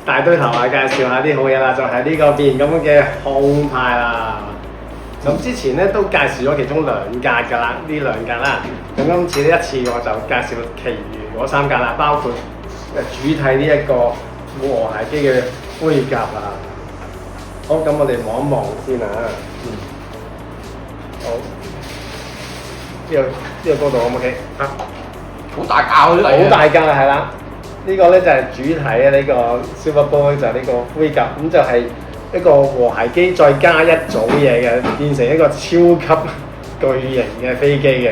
大堆頭啊，介紹下啲好嘢啦，就係呢個變形金剛嘅空派啦。咁之前咧都介紹咗其中兩格㗎啦，呢兩格啦。咁今次呢一次我就介紹其餘嗰三格啦，包括主體呢一個和諧機嘅盔甲啊。好，咁我哋望一望先啊。好，呢個高度 O 唔 OK？啊，好大架嗰啲好大架係啦。呢個咧就係主體嘅呢個 Silver Boy 就係呢個盔甲，咁就係一個和諧機再加一組嘢嘅，變成一個超級巨型嘅飛機嘅。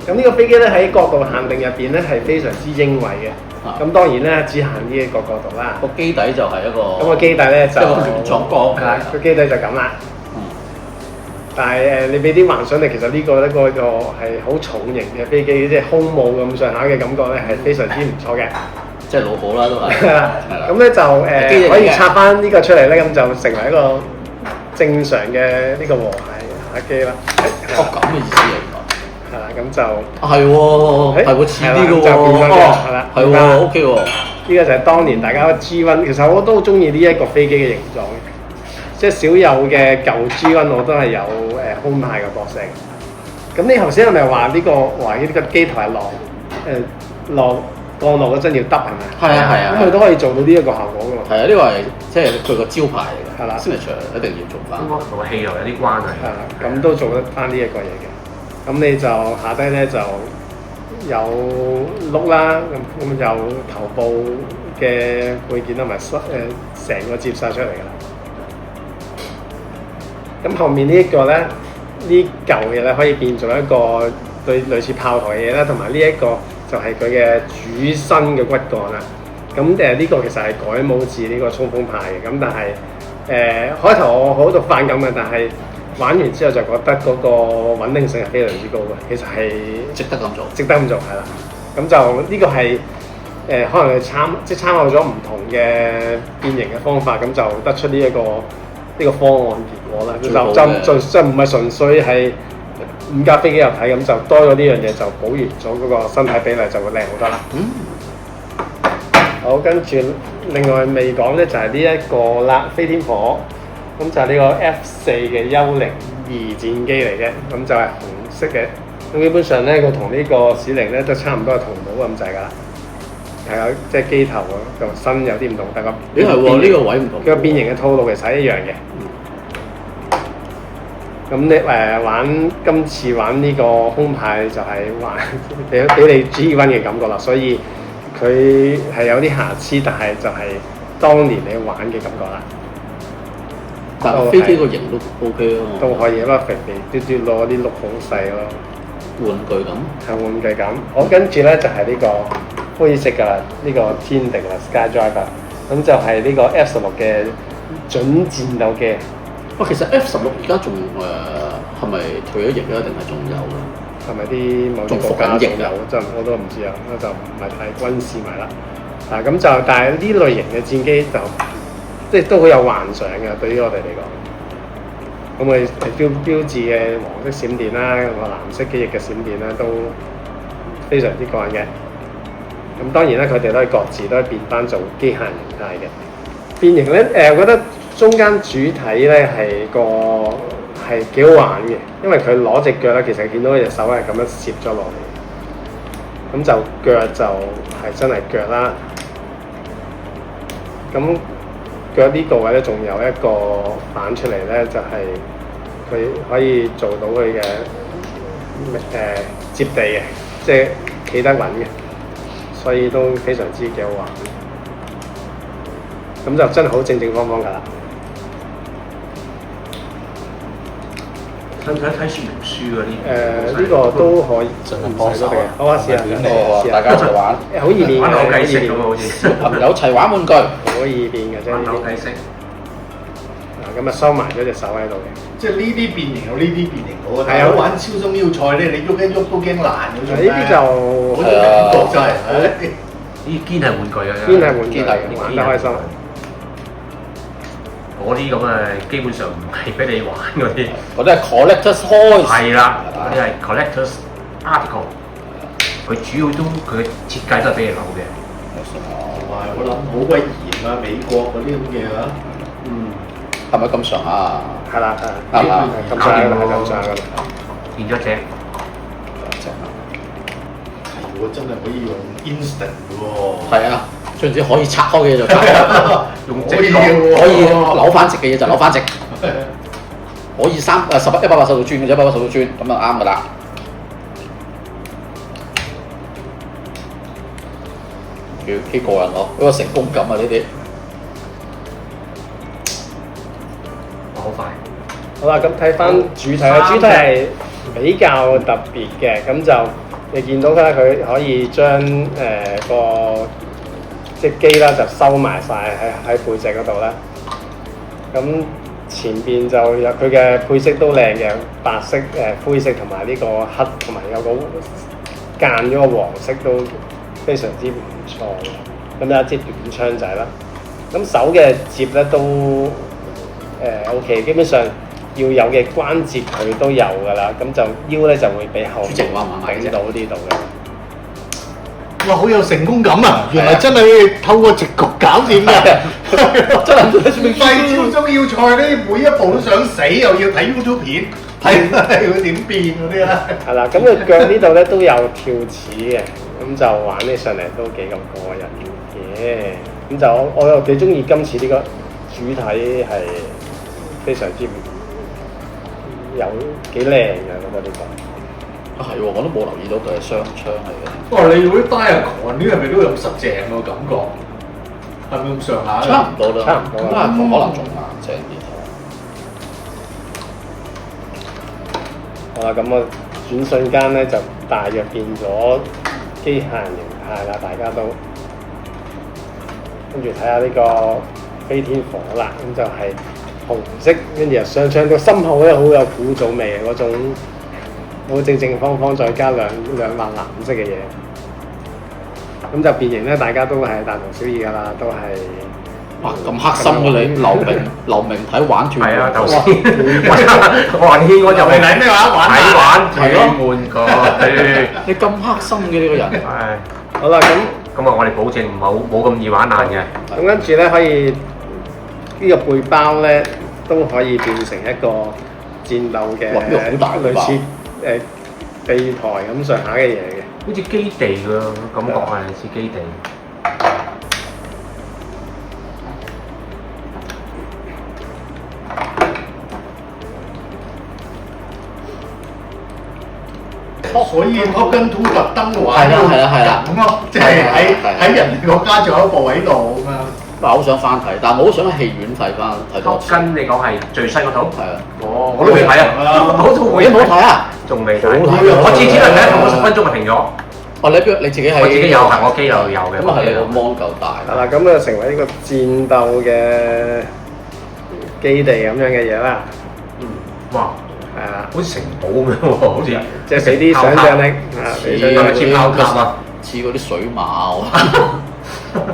咁呢個飛機咧喺角度限定入邊咧係非常之英偉嘅。咁當然咧只限呢一個角度啦。個基底就係一個咁個基底咧就一個原裝鋼係啦，個基底就咁啦。但係你俾啲幻想力，其實呢個係好重型嘅飛機，即係空母咁上下嘅感覺咧係非常之唔錯嘅。即係老保啦都係。係啦，咁咧就可以拆翻呢個出嚟咧，咁就成為一個正常嘅呢個和諧客機啦。哦，咁嘅意思嚟㗎。係啦，咁就係喎，係喎，似啲嘅喎。係啦，係喎，OK 喎。呢個就係當年大家 G1，其實我都中意呢一個飛機嘅形狀嘅，即係少有嘅舊 G1我都係有空派嘅角色。咁你頭先係咪話呢個機頭係降落嗰陣要耷係咪？係啊係啊，咁佢都可以做到呢一個效果㗎嘛。係啊，呢個係即係佢個招牌嚟㗎。係啦 signature 一定要做翻。應該同個氣流有啲關係。係啦，咁都做得翻呢一個嘢嘅。咁你就下低咧就有轆啦，咁有頭部嘅配件同埋成個接晒出嚟㗎啦。咁後面呢一個咧，呢嚿嘢咧可以變做一個類似炮台嘅嘢啦，同埋呢一個就係佢嘅主身嘅骨幹啦。咁呢個其實係改模自呢個衝鋒派嘅，咁但係開頭我好度反感嘅，但係玩完之後就覺得嗰個穩定性係非常之高嘅，其實係值得咁做，值得咁做係啦。咁就呢個係可能係參考咗唔同嘅變形嘅方法，咁就得出呢個方案結果啦。就唔係純粹係5架飛機入體，咁就多咗呢樣嘢，就補完咗嗰個身體比例就會靚好多啦。好，跟住另外未講咧就係呢一個啦，飛天火，咁就係呢個 F4 嘅幽靈2戰機嚟嘅，咁就係紅色嘅。咁基本上咧，佢同呢個史靈咧都差唔多係同模咁滯㗎啦。係啊，即係機頭個身有啲唔同，但係咦係喎，呢個位唔同。佢個變形嘅套路其實係一樣嘅。咁你今次玩呢個空派就係玩俾你 G1 嘅感覺啦，所以佢係有啲瑕疵，但係就係當年你玩嘅感覺啦。但係飛機個型都 OK 咯，都可以，不過肥肥嘟嘟咯，啲轆好細咯，玩具咁。係玩具咁。好，跟住咧就係呢個灰色㗎啦，呢個天敵啦 Skydriver，咁就係呢個 F16嘅準戰鬥機。其實 F16而家仲係咪退咗役咧，定係仲有咧？係咪啲某啲國家仲有？真我都唔知啊，我就唔係太軍事迷啦。咁就但係呢類型嘅戰機就即係都好有幻想嘅，對於我哋嚟講。咁佢標誌嘅黃色閃電啦，個藍色機翼嘅閃電啦，都非常之過癮嘅。咁當然啦，佢哋都係各自都係變翻做機械人形態嘅變形咧。我覺得中間主體咧係幾好玩嘅，因為佢攞隻腳咧，其實見到隻手係咁樣攝咗落嚟，咁就腳就係真係腳啦。咁腳呢度位咧，仲有一個反出嚟咧，就係佢可以做到佢嘅接地嘅，即係企得穩嘅，所以都非常之幾好玩。咁就真係好正方方㗎啦。使唔使睇說明書嗰啲？呢個都可以，唔幫手啊！好啊，試下，大家一齊玩，好易變嘅，玩扭計骰咁啊，好似朋友齊玩玩具，好易變嘅啫。玩扭計骰。咁啊收埋咗隻手喺度嘅。即係呢啲變形有呢啲變形好啊！係啊，玩超生要塞咧，你喐一喐都驚爛嗰種咧。呢啲就好種感覺真係，呢啲堅係玩具啊！堅係玩具，玩得開心。嗰啲咁嘅基本上唔係俾你玩嗰啲，嗰啲係 collectors toys。係啦，嗰啲係 collectors article。佢主要都佢嘅設計都係俾你扭嘅。哇！埋我諗好鬼嚴啊，美國嗰啲咁嘅啊。嗯，係咪咁上下啊？係啦，係嘛？咁上下㗎啦，咁上下㗎啦。變咗隻，係喎，真係可以用 instant 喎。係啊，總之可以拆開嘅嘢就拆開，用可以直角可以扭翻直嘅嘢就扭翻直，可以180度轉嘅啫，180度轉咁就啱㗎啦。幾過癮喎！嗰個成功感啊呢啲。好快。好啦，咁睇翻主題啦，主題係比較特別嘅，咁就你見到咧，佢可以將個隻機啦就收埋晒喺背脊嗰度啦。咁前邊就有佢嘅配色都靚嘅，白色、灰色同埋呢個黑，同埋有個間咗個黃色都非常之唔錯嘅。咁有一支短槍仔啦，咁手嘅接咧都OK， 基本上要有嘅關節佢都有㗎啦，咁就腰咧就會比後面頂到呢度嘅。哇！好有成功感啊！原來真係透過直覺搞掂嘅，真係唔係超中要賽咧，每一步都想死，又要睇 YouTube 片，睇佢點變嗰啲咧。係啦，咁佢腳呢度咧都有跳齒嘅，咁就玩起上嚟都幾咁過癮嘅。咁就我又幾中意今次呢個主體係非常之有幾靚嘅，我覺得呢個。係喎，我都冇留意到佢係雙槍嚟嘅。哇！你嗰啲 Diacon 呢係咪都有實淨個感覺？係咪咁上下？差唔多啦，差唔多啦Diacon可能仲硬淨啲。好啦，咁我轉瞬間咧就大約變咗機械人形態啦，大家都跟住睇下呢個飛天火啦，咁就係紅色，跟住又雙槍，個心口咧好有古早味嘅嗰種。好正正方方，再加兩塊藍色嘅嘢，咁就變形咧，大家都係大同小異㗎啦，都係。哇！咁黑心嘅你，劉明睇玩轉。係啊，頭先玩軒我就你睇咩話？玩係咯轉個。你咁黑心嘅呢個人。係。好啦，咁啊，我哋保證冇咁易玩爛嘅。咁跟住咧，可以呢個背包咧都可以變成一個戰鬥嘅類似。地台咁上下嘅嘢嘅，好似基地嘅感覺係似基地。所以 Top Gun 2特登玩咁咯，即係喺人哋國家仲有一部喺度咁樣。我好想翻睇，但係我好想喺戲院睇翻睇多次。跟你講係最新嗰套？係啊。哦，我都未睇啊！嗰套我你冇睇啊？仲未睇。我次能睇頭嗰10分鐘就停咗。哦，你自己係？我自己有，係我機又有嘅。咁啊係你個 mon 夠大。係啦，咁就成為一個戰鬥嘅基地咁樣嘅嘢啦。哇！係啊，好似城堡咁樣喎，好似。即係俾啲想像力啊！似炮塔啊！似嗰啲水馬喎。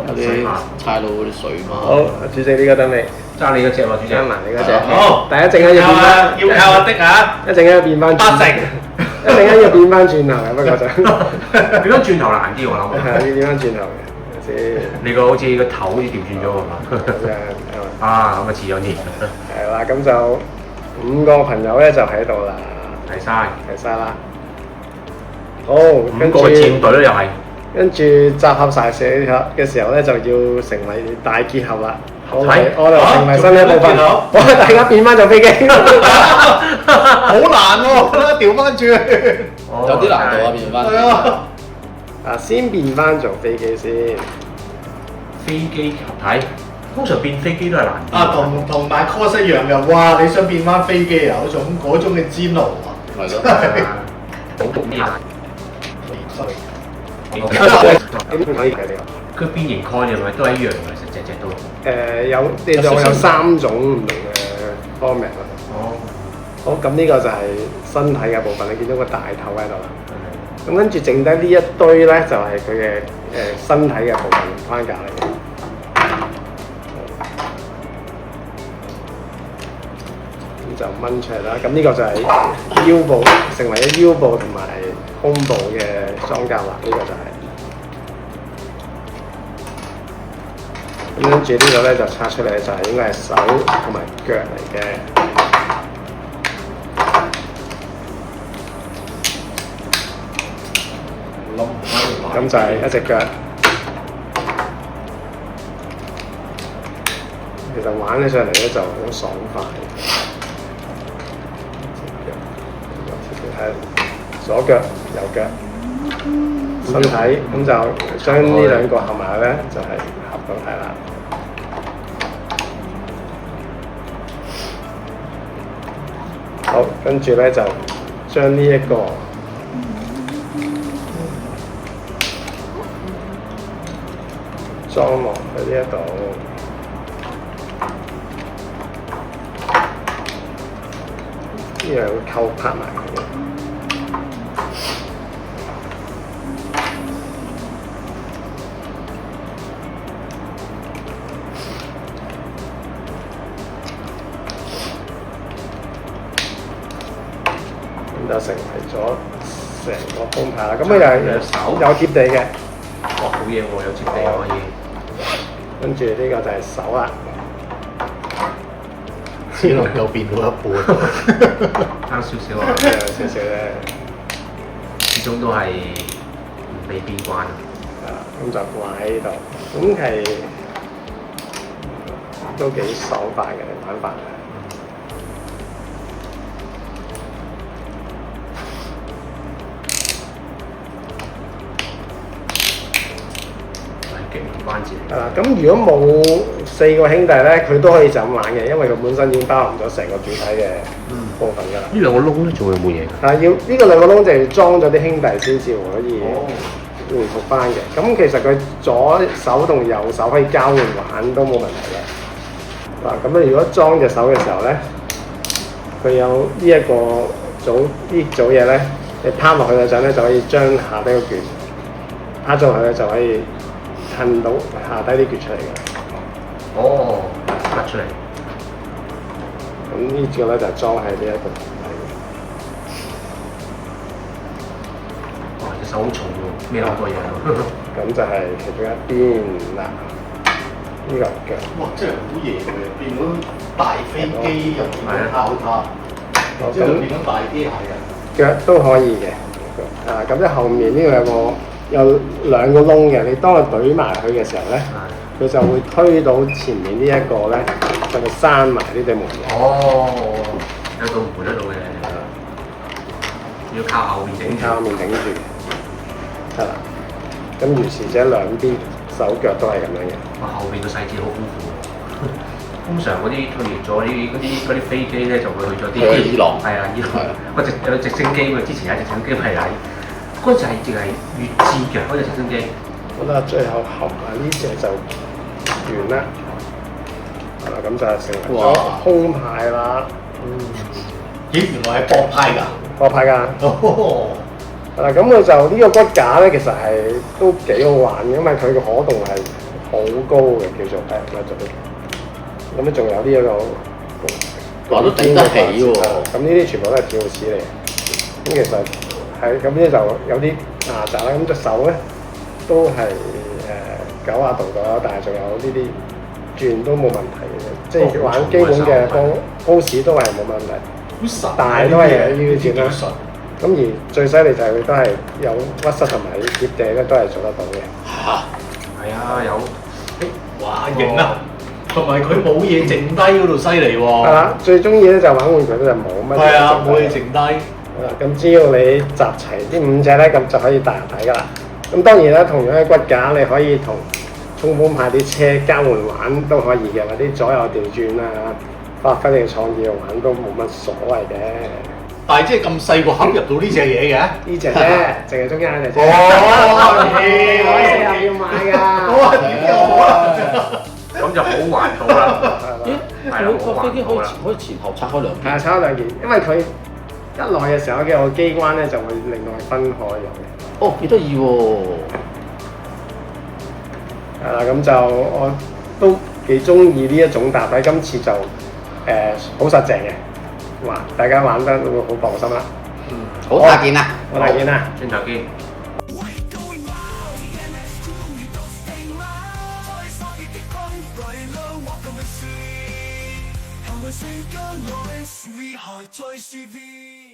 有啲差佬嗰啲水馬。好，主席呢個等你揸你嗰隻喎，主席。埋你嗰隻。好，第一陣間要變翻，要靠阿的啊！一陣間要變翻。8成。一陣間要變翻轉頭嘅，不過就變翻轉頭難啲我諗。係要變翻轉頭嘅，先。你個好似個頭好似調轉咗喎嘛？啊，咁啊似咗啲。係啦，咁就5個朋友咧就喺度啦。睇晒啦。好，跟住5個戰隊咧又係。跟住集合晒嘅時候咧，就要成為大結合啦。好，我哋成為新一部分。哇！大家變翻做飛機，好難喎，調翻轉。有啲難度啊，變翻。係啊。先變翻做飛機先。飛機合體，通常變飛機都係難啲。啊，同埋 cos 一樣嘅，哇！你想變翻飛機啊？嗰種嘅煎熬啊！係咯。好啲難。可以嘅呢個。佢變形概念咪都係一樣嘅，其實隻都。有3種唔同嘅 format 啦。哦。好，咁呢個就係身體嘅部分，你見到個大頭喺度啦。咁跟住剩低呢一堆咧，就係佢嘅身體嘅部分框架嚟嘅。咁就掹出嚟啦。咁呢個就係腰部，成為咗腰部同埋胸部嘅裝甲啦。呢個就係。咁跟住呢個咧就拆出嚟就係應該係手同埋腳嚟嘅。咁就係一隻腳。其實玩起上嚟咧就好爽快。係左腳、右腳、身體，咁就將呢兩個合埋咧，就係合到係啦。好，跟住咧就將呢一個裝落去呢一度。呢樣扣拍埋佢嘅，咁就成為咗成個風牌啦。咁佢又有貼地嘅，哇，好嘢喎，有貼地可以。跟住呢個就係手啦。只能夠變到一半，爭少少啊，有少少咧，始終都係唔被邊關。咁就掛喺呢度，咁係都幾爽快嘅玩法。關節係啦，咁如果冇4個兄弟咧，佢都可以就咁玩嘅，因為佢本身已經包含咗成個主體嘅部分㗎啦。呢兩個窿咧仲有冇嘢？但係要呢個兩個窿就要裝咗啲兄弟先至可以回復翻嘅。咁其實佢左手同右手可以交換玩都冇問題嘅。嗱，咁你如果裝隻手嘅時候咧，佢有呢一個組嘢咧，你拋落去嗰陣咧就可以將下低個橛拋咗落去咧就可以褪到下低啲橛出嚟嘅。哦，拍出嚟。咁呢個咧就裝喺呢一個位嘅。哇！隻手好重喎，孭好多嘢咁就係其中一邊啦。呢個腳。哇！真係好嘢喎，變咗大飛機又變咗炮塔，之後變咗大機械人。腳都可以嘅。咁即係後面呢個有兩個窿嘅，你當佢懟埋佢嘅時候咧，佢就會推到前面呢一個咧，就會閂埋呢對門嘅。哦，有道門喺度嘅，要靠後面頂住。靠面頂住，係啦。咁如是者兩邊手腳都係咁樣嘅。哇！後面個細節好豐富喎。通常嗰啲退役咗嗰啲飛機咧，就會去咗啲伊朗。係啊，伊朗。有直升機喎，之前有直升機係喺嗰隻係淨係越戰嘅嗰隻直升機。好啦，最後合埋呢隻就完啦。係啦，咁就成為咗空牌啦。咦，原來係博派㗎？博牌㗎。哦。係啦，咁佢就呢個骨架咧，其實係都幾好玩嘅，因為佢個可動係好高嘅，叫做係咁樣。咁咧仲有呢一個，話都頂得起喎。咁呢啲全部都係跳齒嚟嘅。咁其實係咁呢就有啲牙刷啦。咁隻手咧都係90度啦，但係仲有呢啲轉都冇問題嘅，即係玩基本嘅pose都係冇問題。好實，大都係呢啲轉啦。咁而最犀利就係佢都係有屈膝同埋貼地咧，都係做得到嘅。係啊，有。哇，型啊！同埋佢冇嘢剩低嗰度犀利喎。係啦，最中意咧就玩玩具咧就冇乜嘢。係啊，冇嘢剩低。係啦，咁只要你集齊呢5隻咧，咁就可以大人睇㗎啦。咁當然啦，同樣嘅骨架你可以同衝鋒派啲車交換玩都可以嘅，或者左右調轉啊，發揮你嘅創意去玩都冇乜所謂嘅。但係即係咁細個盒入到呢隻嘢嘅？呢隻啫，淨係中間一隻啫。哦，我成日要買㗎。哇！點有啊？咁就好環保啦。咦？佢個飛機可以前後拆開兩件。係拆開兩件，因為佢一來嘅時候嘅個機關咧就會另外分開咗嘅。哦，幾得意喎！係啦，咁就我都幾中意呢一種搭位，今次就好實淨嘅，大家玩得會好放心啦。好大件啊！好大件啊！轉頭見。Why don't I and it's true, you don't stay right, so if you come 世間內，是還在是 V。